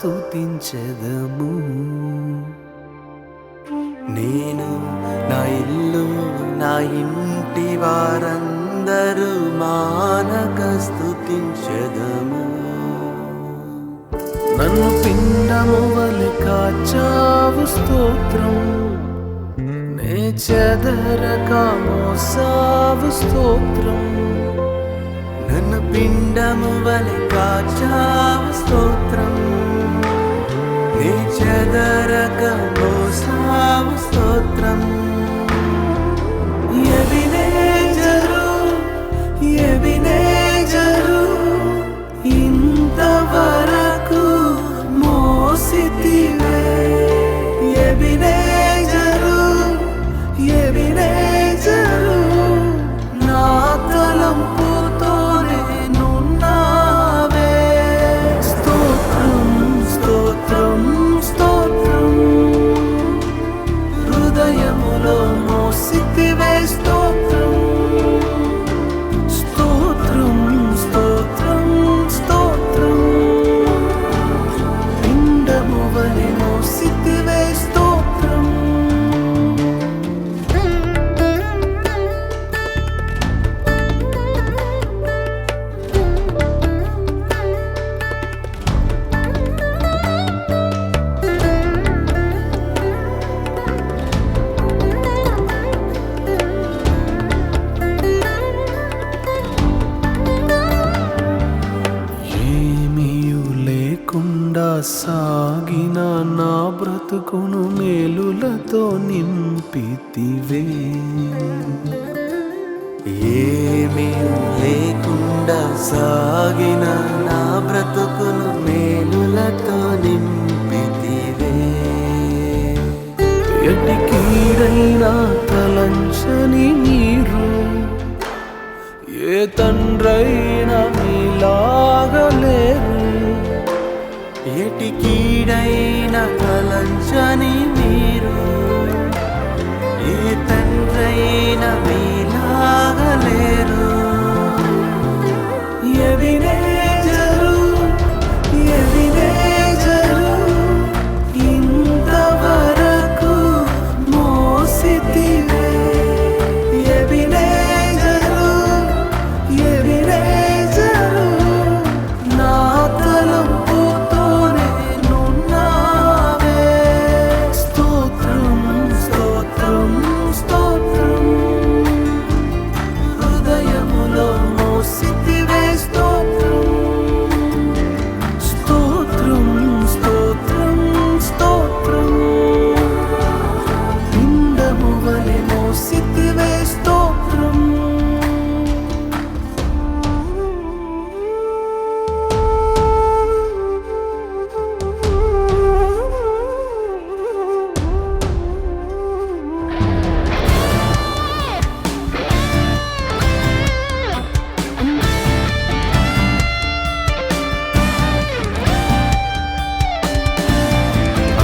స్తుతించెదము. నేను నా ఇల్లు నా ఇంటి వారందరూ మానక స్తుతించెదము. నన్ను పిండము వలె కాచావు స్తోత్రం, నే చెదరక మోసావు స్తోత్రం. నన్ను పిండము వలె కాచావు స్తోత్రం, నే చెదరక మోసావు స్తోత్రం. ఎబినేజరు ఎబినేజరు ఇంతవరకు మోసితివే. ఎబినేజరు ఎబినేజరు నా తలంపుతోనే నున్నావే. స్తోత్రం స్తోత్రం స్తోత్రం, హృదయములో మోసితివే స్తోత్రం. స్తోత్రం స్తోత్రం స్తోత్రం, పిండము వలె మోసితివే స్తోత్రం. సాగిన నా బ్రతుకును మేలులతో నింపితివే. ఏమీ లేకుండా సాగిన నా బ్రతుకును మేలులతో నింపితివే. ఎట్టి కీడైనా తలంచని మీరు, ఏ తండ్రైనా మీలాగలేరు. ఎటి కీడైన తలంచని మీరు, ఏ తండ్రైన మీలాగలేరు. ఎబినేజరు ఎబినేజరు ఇంతవరకు మోసితివే. ఎబినేజరు ఎబినేజరు నా తలంపుతోనే నున్నావే. స్తోత్రం స్తోత్రం స్తోత్రం, హృదయములో మోసితివే స్తోత్రం. స్తోత్రం స్తోత్రం స్తోత్రం, పిండము వలె మోసితివే స్తోత్రం.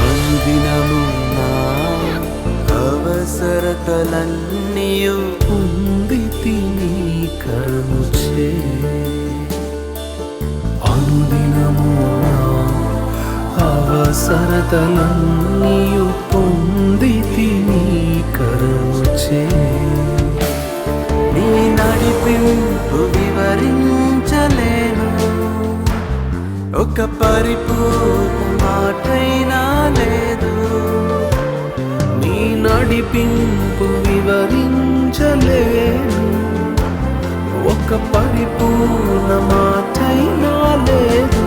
అనుదినము నా అవసరతలన్నీయు పొందితి నీ కరుణచే. అనుదినము నా అవసరతలన్నీయు పొందితి నీ కరుణచే. నీ నడిపింపు వివరించలేను, ఒక పరిపూర్ణ మాటైనా లేదు. నీ నడిపింపు వివరించలేను, ఒక పరిపూర్ణ మాటైనా లేదు.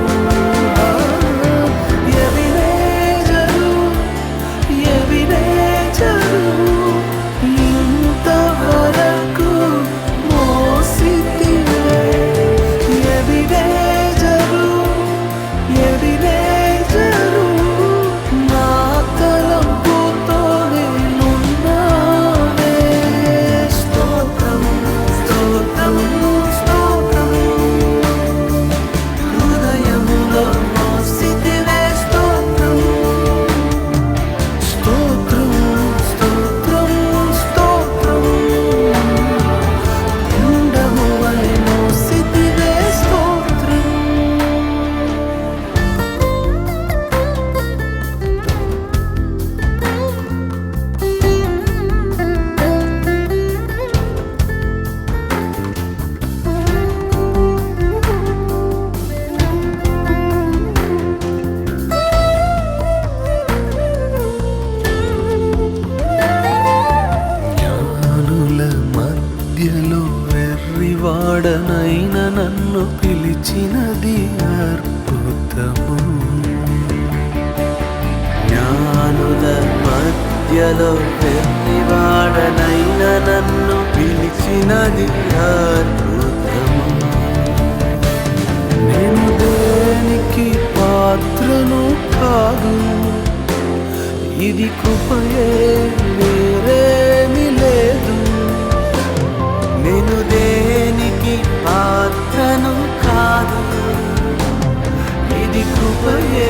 ఎబినేజరు ఎబినేజరు ఇంతవరకు మోసితివే. ఎబినేజరు ఎబినేజరు నా తలంపుతోనే నున్నావే. స్తోత్రం స్తోత్రం స్తోత్రం, వెర్రివాడనైన నన్ను పిలిచినది అద్భుతము. జ్ఞానుల మధ్యలో వెర్రివాడనైన నన్ను పిలిచినది అద్భుతము. నేను దేనికి పాత్రను కాదు, ఇది కృపయే వేరేమి లేదు. నేను దేనికి పాత్రను కాదు, ఇది కృపయే